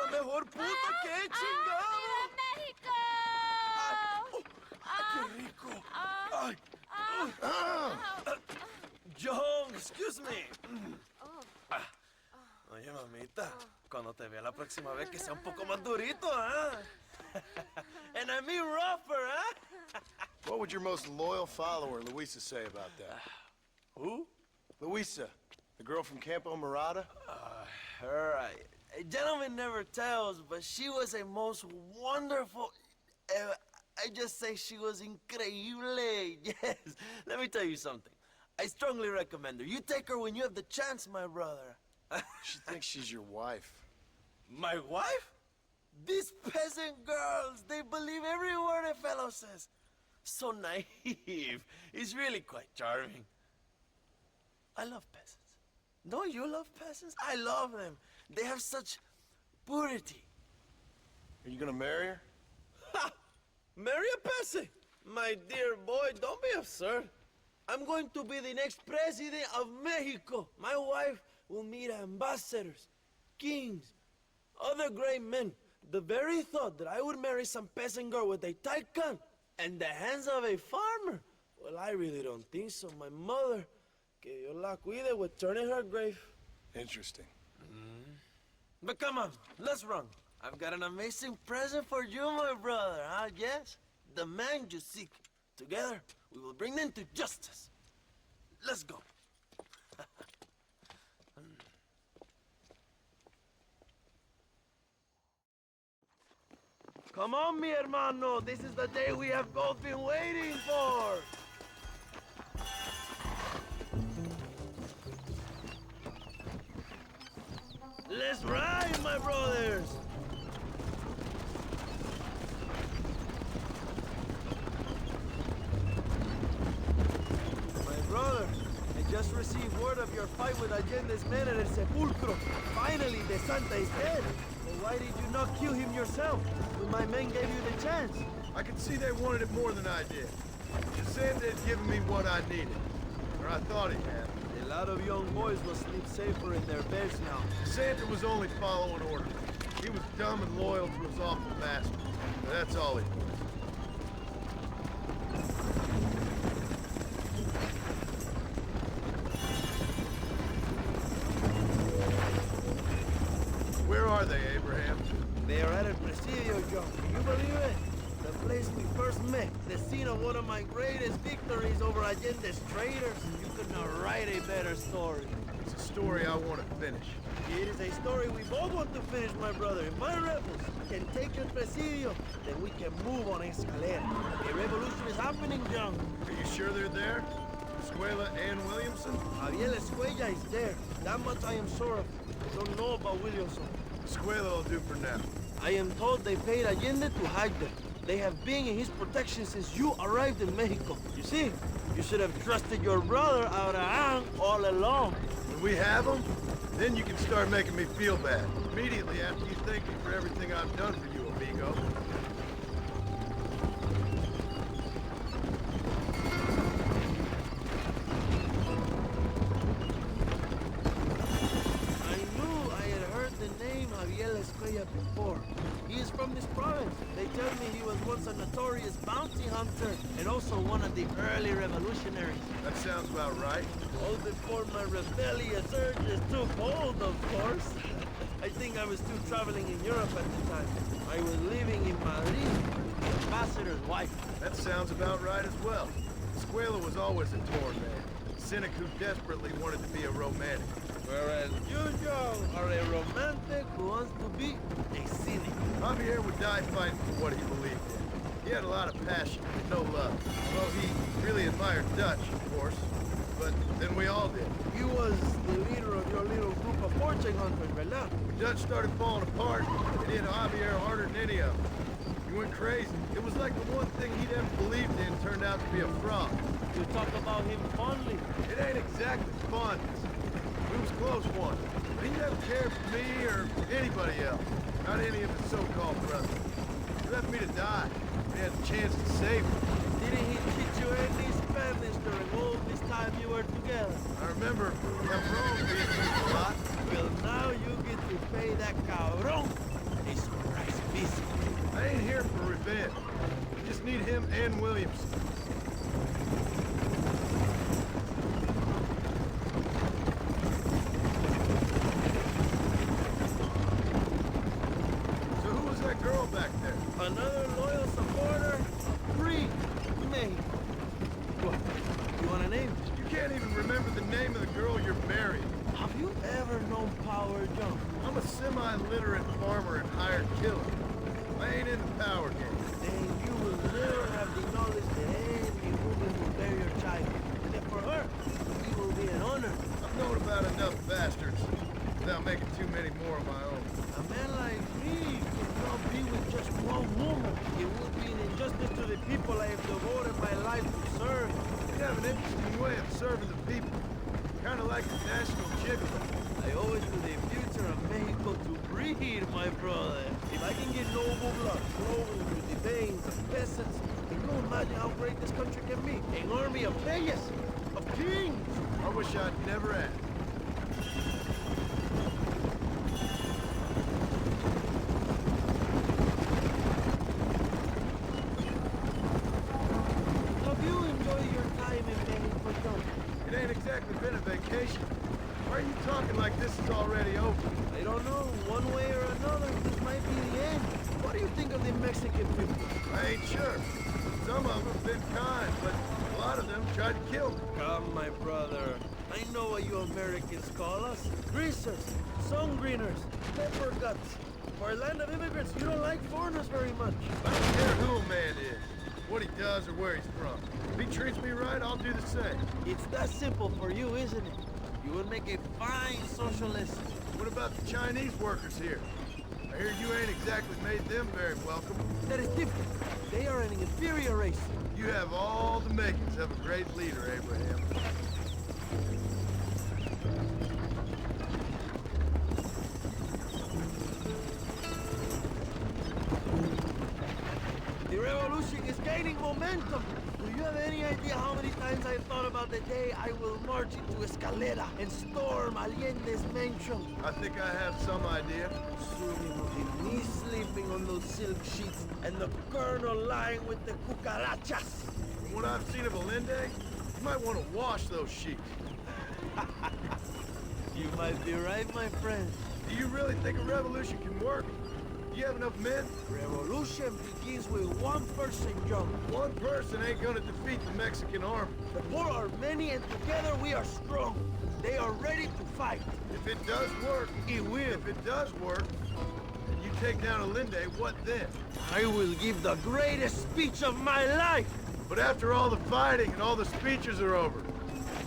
Mejor puta que he chingado. ¡Viva México! ¡Qué rico! Ay. John, excuse me. Oye, mamita, cuando te vea la próxima vez que sea un poco más durito, ¿ah? And I mean rougher, ¿ah? What would your most loyal follower, Luisa, say about that? Who? Luisa, the girl from Campo Murata? Her, a gentleman never tells, but she was a most wonderful... I just say she was increíble. Yes. Let me tell you something. I strongly recommend her. You take her when you have the chance, my brother. She thinks she's your wife. My wife? These peasant girls, they believe every word a fellow says. So naive. It's really quite charming. I love peasants. Don't you love peasants? I love them. They have such purity. Are you gonna marry her? Ha! Marry a peasant? My dear boy, don't be absurd. I'm going to be the next president of Mexico. My wife will meet ambassadors, kings, other great men. The very thought that I would marry some peasant girl with a tight gun and the hands of a farmer, well, I really don't think so. My mother, que Dios la cuide, would turn in her grave. Interesting. But come on, let's run. I've got an amazing present for you, my brother, huh? Yes? The man you seek. Together, we will bring them to justice. Let's go. Come on, mi hermano. This is the day we have both been waiting for. Let's ride, my brothers. My brother, I just received word of your fight with Allende's men at El Sepulcro. Finally, the Santa is dead. But why did you not kill him yourself when my men gave you the chance? I could see they wanted it more than I did. Santa had given me what I needed. Or I thought he had. A lot of young boys will sleep safer in their beds now. Santa was only following orders. He was dumb and loyal to his awful master. But that's all he was. Where are they, Abraham? They are at Presidio, John. Can you believe it? The place we first met. The scene of one of my greatest victories over Allende's traitors. You could not write a better story. It's a story I want to finish. It is a story we both want to finish, my brother. If my rebels can take El Presidio, then we can move on Escalera. A revolution is happening, John. Are you sure they're there? Escuela and Williamson? Javier Escuella is there. That much I am sure of. I don't know about Williamson. Escuela will do for now. I am told they paid Allende to hide them. They have been in his protection since you arrived in Mexico. You see, you should have trusted your brother Abraham all along. When we have them, then you can start making me feel bad. Immediately after you thank me for everything I've done for you, amigo. I knew I had heard the name Javier Escuella before. He is from this province. They tell me he was once a notorious bounty hunter and also one of the early revolutionaries. That sounds about right. All before my rebellious urges took hold, of course. I think I was still traveling in Europe at the time. I was living in Madrid with the ambassador's wife. That sounds about right as well. Escuela was always a torn man. A cynic who desperately wanted to be a romantic. Whereas you, John, are a romantic who wants to be a cynic. Javier would die fighting for what he believed in. He had a lot of passion, no love. Well, he really admired Dutch, of course, but then we all did. He was the leader of your little group of fortune hunters, ¿verdad? When Dutch started falling apart, it hit Javier harder than any of them. He went crazy. It was like the one thing he'd ever believed in turned out to be a fraud. You talk about him fondly. It ain't exactly fondness. We was close once, but he never cared for me or anybody else. Not any of his so-called brothers. He left me to die. We had a chance to save him. Didn't he teach you any Spanish during all this time you were together? I remember Cabron being used a lot. Well, now you get to pay that cabron a surprise visit. I ain't here for revenge. We just need him and Williamson. So who was that girl back there? Another loyal supporter? Free me. What? You want a name? You can't even remember the name of the girl you're marrying. Have you ever known Power John? I'm a semi-literate farmer and hired killer. I ain't in the power game. Then you will never have the knowledge that any woman will bear your child. And for her, it will be an honor. I've known about enough bastards without making too many more of my own. A man like me cannot be with just one woman. It would be an injustice to the people I have devoted my life to serve. You have an interesting way of serving the people. Kind of like the national gigolo. I owe it to the future of Mexico to breed, my brother. If I can get noble blood flowing through the veins of peasants, can you imagine how great this country can be? An army of reyes, of kings. I wish I'd never asked. Have you enjoyed your time in Mexico, John? It ain't exactly been a vacation. Why are you talking like this is already over? I don't know. One way or another, this might be the end. What do you think of the Mexican people? I ain't sure. Some of them have been kind, but a lot of them tried to kill me. Come, my brother. I know what you Americans call us. Greasers, sun greeners, pepper guts. For a land of immigrants, you don't like foreigners very much. I don't care who a man is, what he does or where he's from. If he treats me right, I'll do the same. It's that simple for you, isn't it? You would make a fine socialist. What about the Chinese workers here? I hear you ain't exactly made them very welcome. That is different. They are an inferior race. You have all the makings of a great leader, Abraham. The revolution is gaining momentum. Do you have any idea how many times I've thought about the day I will march into Escalera and storm Allende's mansion? I think I have some idea. Soon will be me sleeping on those silk sheets and the colonel lying with the cucarachas. From what I've seen of Allende, you might want to wash those sheets. You might be right, my friend. Do you really think a revolution can work? Do you have enough men? Revolution begins with one person, John. One person ain't gonna defeat the Mexican army. The poor are many and together we are strong. They are ready to fight. If it does work, It will. if it does work, and you take down Allende, what then? I will give the greatest speech of my life. But after all the fighting and all the speeches are over,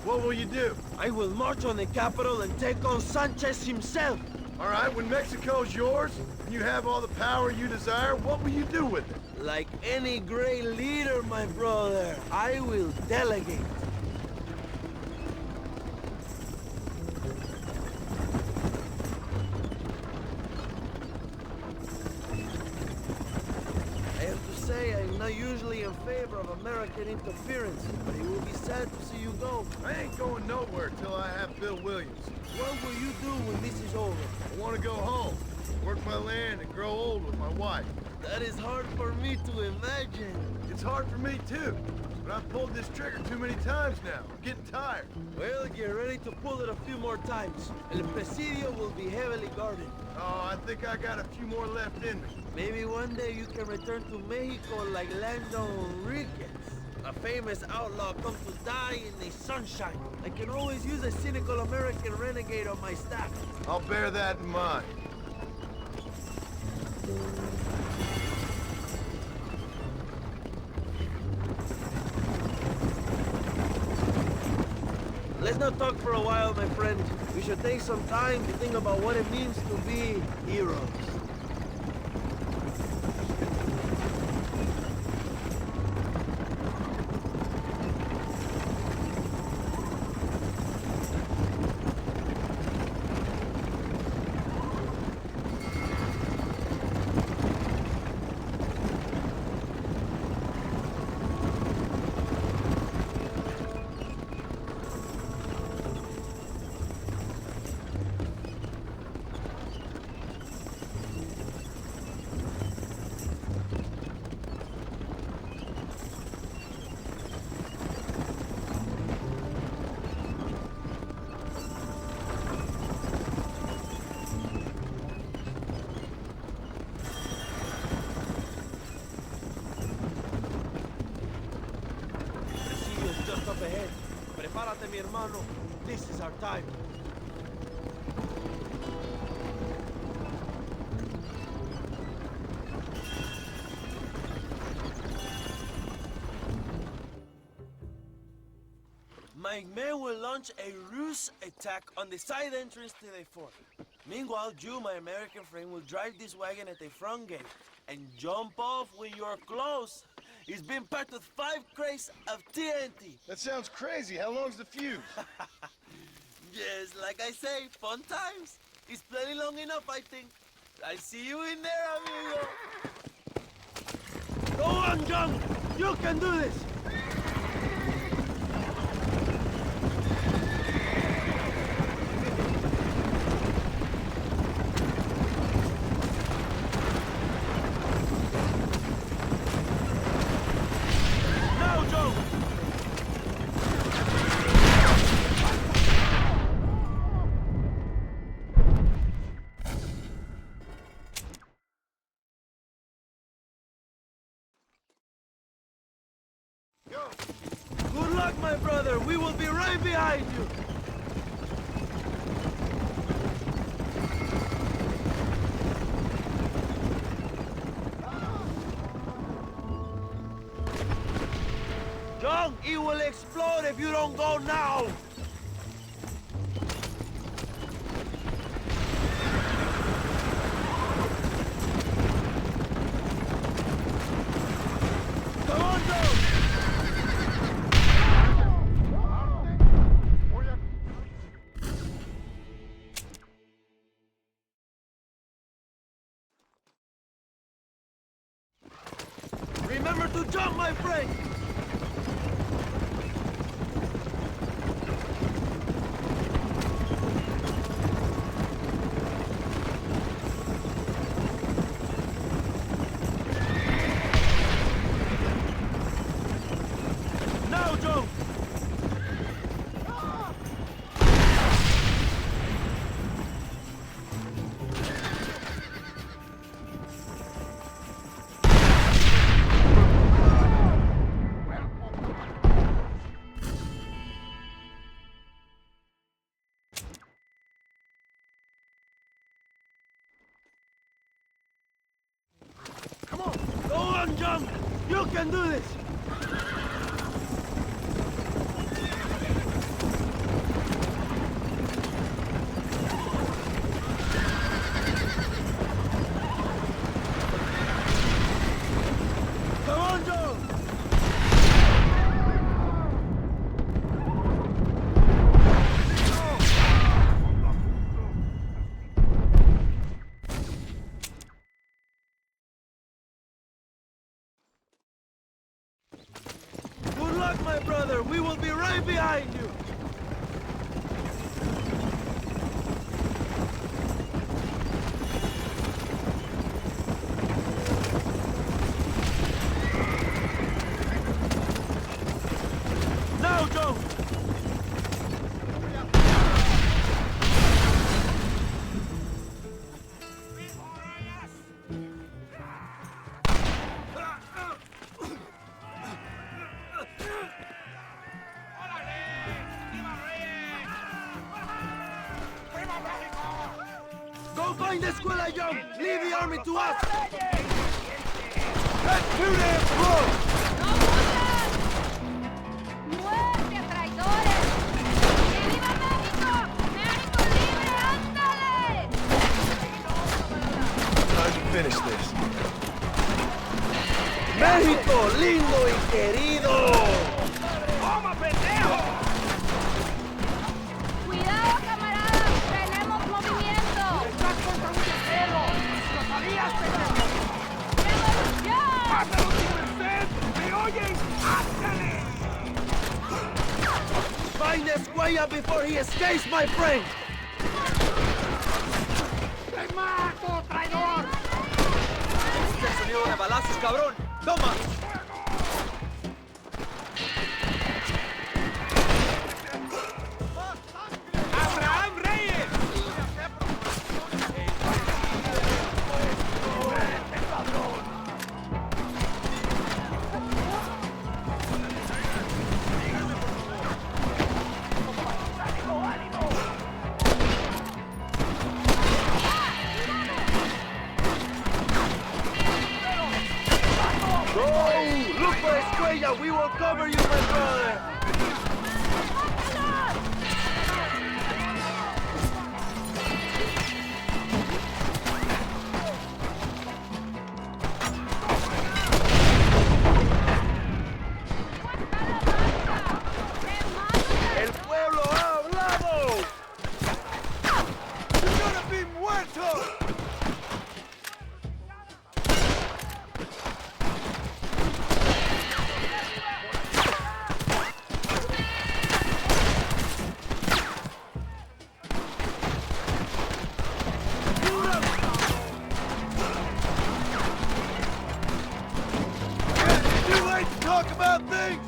what will you do? I will march on the capital and take on Sanchez himself. All right, when Mexico's yours, and you have all the power you desire, what will you do with it? Like any great leader, my brother, I will delegate. I have to say, I'm not usually in favor of American interference, but it will be sad to see you go. I ain't going nowhere till I have Bill Williams. What will you do when this is over? I want to go home, work my land, and grow old with my wife. That is hard for me to imagine. It's hard for me too, but I've pulled this trigger too many times now. I'm getting tired. Well, get ready to pull it a few more times. El Presidio will be heavily guarded. Oh, I think I got a few more left in me. Maybe one day you can return to Mexico like Lando Enriquez. A famous outlaw come to die in the sunshine. I can always use a cynical American renegade on my staff. I'll bear that in mind. let's not talk for a while, my friend. We should take some time to think about what it means to be heroes. Presidio's just up ahead. Prepárate, mi hermano. This is our time. My men will launch a ruse attack on the side entrance to the fort. Meanwhile, you, my American friend, will drive this wagon at the front gate and jump off when you're close. It's been packed with 5 crates of TNT. That sounds crazy. How long's the fuse? Yes, like I say, fun times. It's plenty long enough, I think. I see you in there, amigo. Go on, John. You can do this. Now, John. Good luck, my brother. We will be right behind you. John, it will explode if you don't go now. Come on, John. Remember to jump, my friend! Now, Joe! Come on! Go on, John! You can do this! Come on, John! Good luck, my brother. We will be right behind you. Now, Joe. Go find the escuela, John! Leave the army to us! Let's do this, bro! ¡No huyan! ¡Muerte, traidores! México, lindo y querido. ¡Toma, pendejo! Cuidado, camaradas, tenemos movimiento. ¡Estás contra un guerrero! ¡Lo sabías, pendejo! ¡Revolución! ¡Pásalo sin merced! ¿Me oyen? ¡Hástale! Find Escuella before he escapes, my friend. ¡Te mato, traidor! ¿Viste el sonido de balazos, cabrón? ¡Toma! ¡Abraham Reyes! Go! Look for Escuella. We will cover you, my brother. El pueblo ha hablado. You're gonna be muerto! It's too late to talk about things!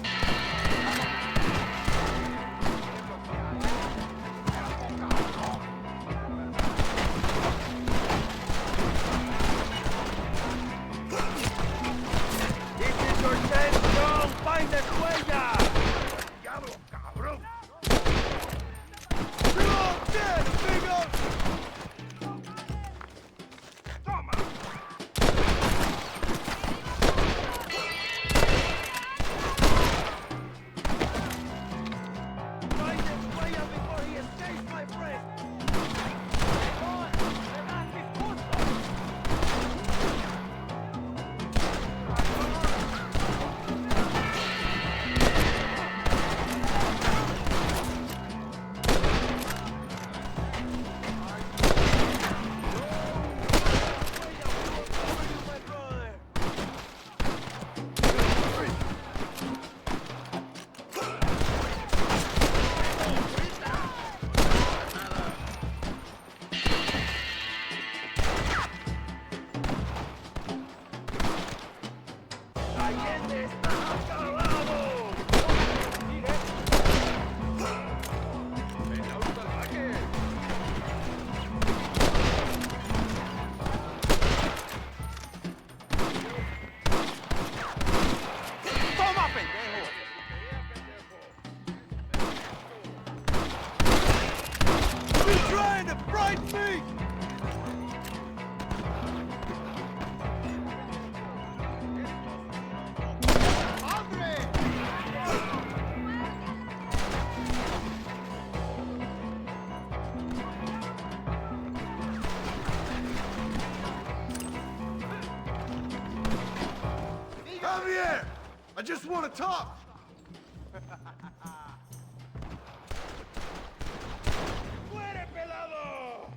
This is your chance, John. Find Escuella. ¡Diablo, cabrón! You're all dead, amigos! ¡Toma! Find Escuella before he escapes, my friend. Allende está acabado. ¡Toma, pendejo! You're trying to frighten me! Javier! I just want to talk! ¡Muere, pelado!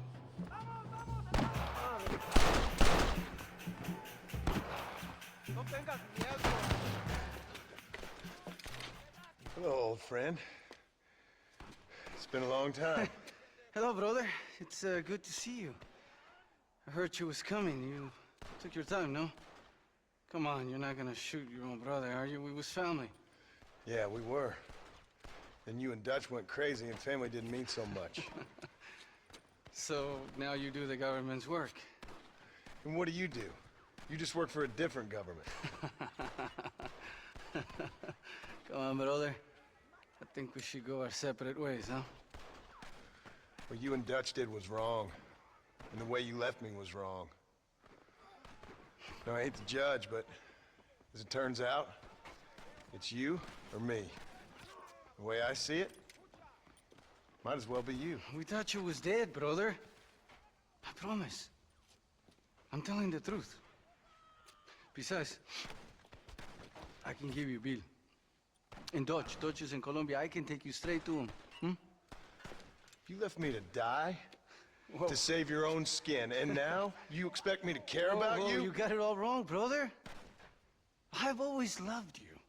No tengas miedo. Hello, old friend. It's been a long time. Hello, brother. It's good to see you. I heard you was coming. You took your time, no? Come on, you're not gonna shoot your own brother, are you? We was family. Yeah, we were. Then you and Dutch went crazy and family didn't mean so much. So now you do the government's work. And what do? You just work for a different government. Come on, brother. I think we should go our separate ways, huh? What you and Dutch did was wrong. And the way you left me was wrong. Now, I hate to judge, but as it turns out, it's you or me. The way I see it, might as well be you. We thought you was dead, brother. I promise. I'm telling the truth. Besides, I can give you a bill. In Dutch. Dutch is in Colombia. I can take you straight to him. You left me to die? Whoa. To save your own skin, and now you expect me to care about Whoa, you? You got it all wrong, brother. I've always loved you.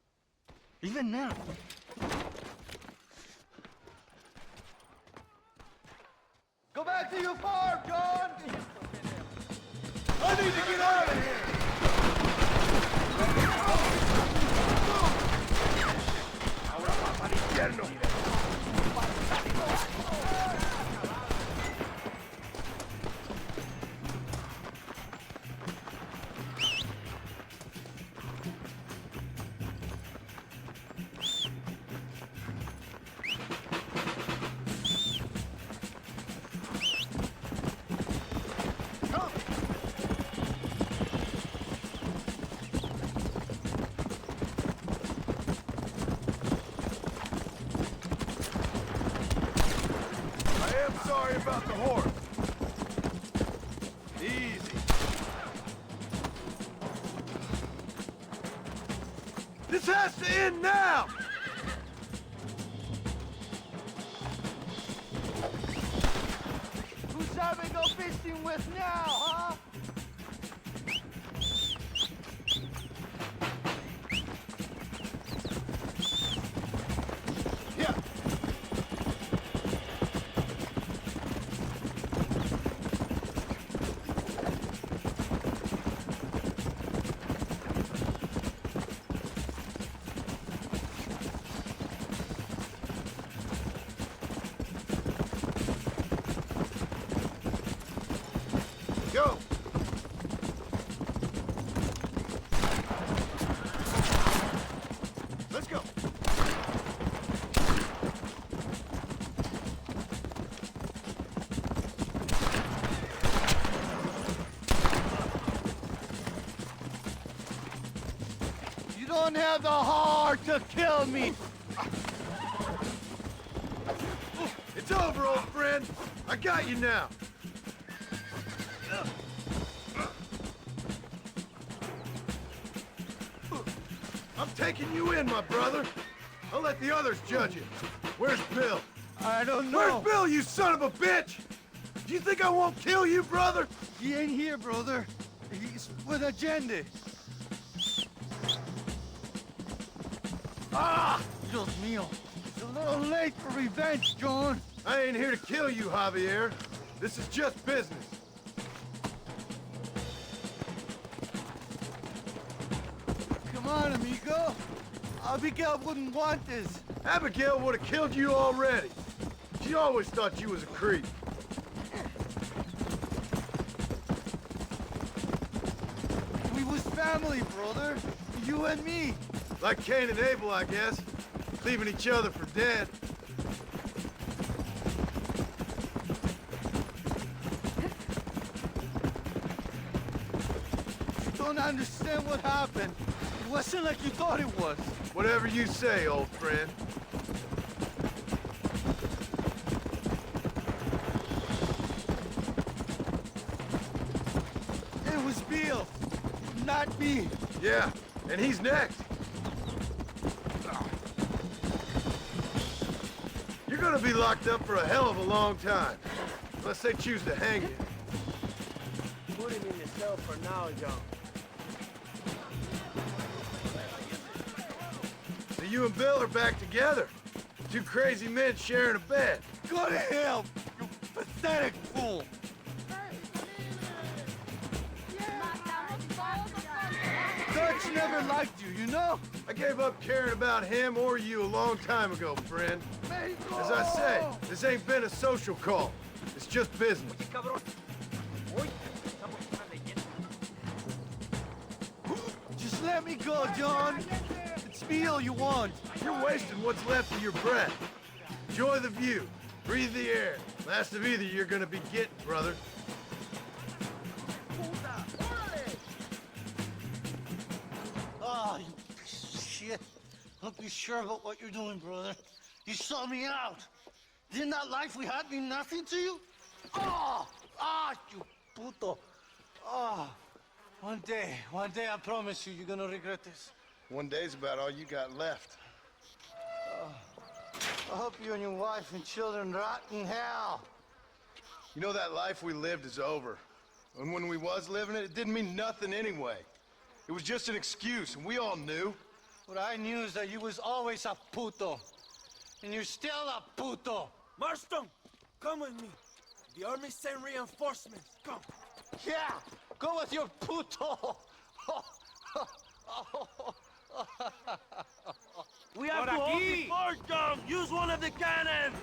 Even now. Go back to your farm, John! I need to get out of here! Ahora va para el infierno! Sorry about the horse. Easy. This has to end now! Who's having go fishing with now, huh? Yeah. Go! Let's go! You don't have the heart to kill me. It's over, old friend! I got you now! I'm taking you in, my brother. I'll let the others judge you. Where's Bill? I don't know. Where's Bill, you son of a bitch? Do you think I won't kill you, brother? He ain't here, brother. He's with agenda. Ah! Dios mío. It's a little late for revenge, John. I ain't here to kill you, Javier. This is just business. Come on, amigo. Abigail wouldn't want this. Abigail would have killed you already. She always thought you was a creep. We was family, brother. You and me. Like Cain and Abel, I guess. Leaving each other for dead. You don't understand what happened. It wasn't like you thought it was. Whatever you say, old friend. It was Bill, not me. Yeah, and he's next. You're gonna be locked up for a hell of a long time. Unless they choose to hang you. Put him in the cell for now, John. So you and Bill are back together. Two crazy men sharing a bed. Go to hell, you pathetic fool. Dutch never liked you, you know? I gave up caring about him or you a long time ago, friend. As I say, this ain't been a social call. It's just business. Cabrón. Hoy estamos en una leyenda. Just let me go, John. It's Bill you want. You're wasting what's left of your breath. Enjoy the view. Breathe the air. Last of either you're gonna be getting, brother. Oh, you piece of shit. Don't be sure about what you're doing, brother. You saw me out. Didn't that life we had mean nothing to you? Oh! Ah, you puto. Oh. One day, I promise you, you're gonna regret this. One day's about all you got left. I hope you and your wife and children rot in hell. You know that life we lived is over. And when we was living it, it didn't mean nothing anyway. It was just an excuse, and we all knew. What I knew is that you was always a puto. And you're still a puto. Marston, come with me. The army sent reinforcements. Come. Yeah, go with your puto. We have Por to hold aquí. the fort down. Use one of the cannons.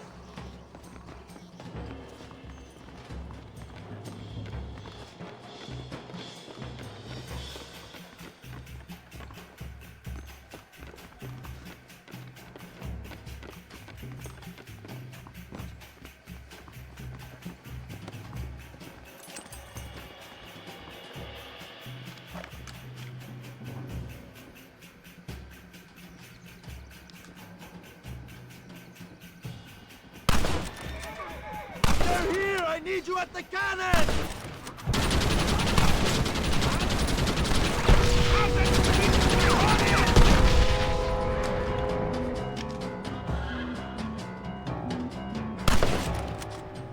They're here! I need you at the cannon!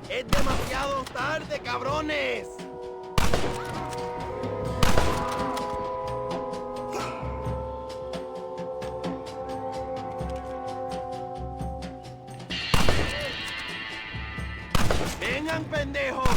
¡Es demasiado tarde, cabrones! ¡Vengan, pendejos!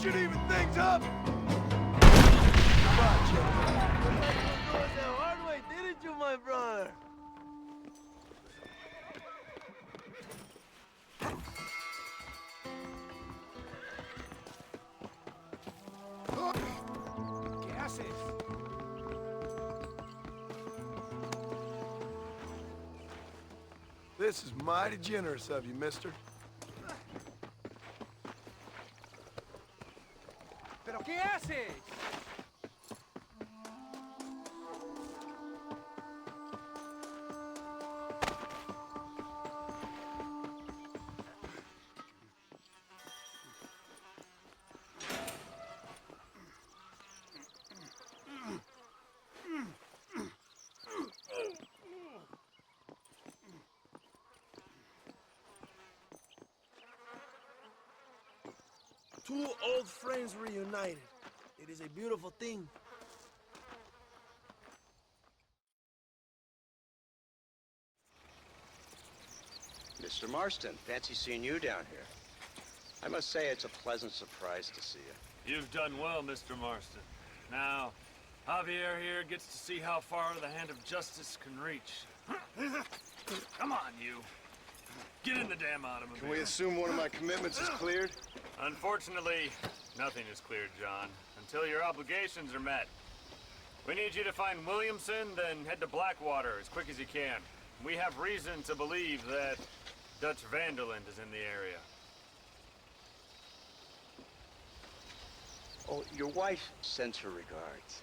Should even things up! Didn't you, my brother? This is mighty generous of you, mister. ¿Pero qué haces? Two old friends reunited. It is a beautiful thing. Mr. Marston, fancy seeing you down here. I must say it's a pleasant surprise to see you. You've done well, Mr. Marston. Now, Javier here gets to see how far the hand of justice can reach. Come on, you. Get in the damn automobile. Can we assume one of my commitments is cleared? Unfortunately, nothing is cleared, John, until your obligations are met. We need you to find Williamson, then head to Blackwater as quick as you can. We have reason to believe that Dutch Vanderland is in the area. Oh, your wife sends her regards.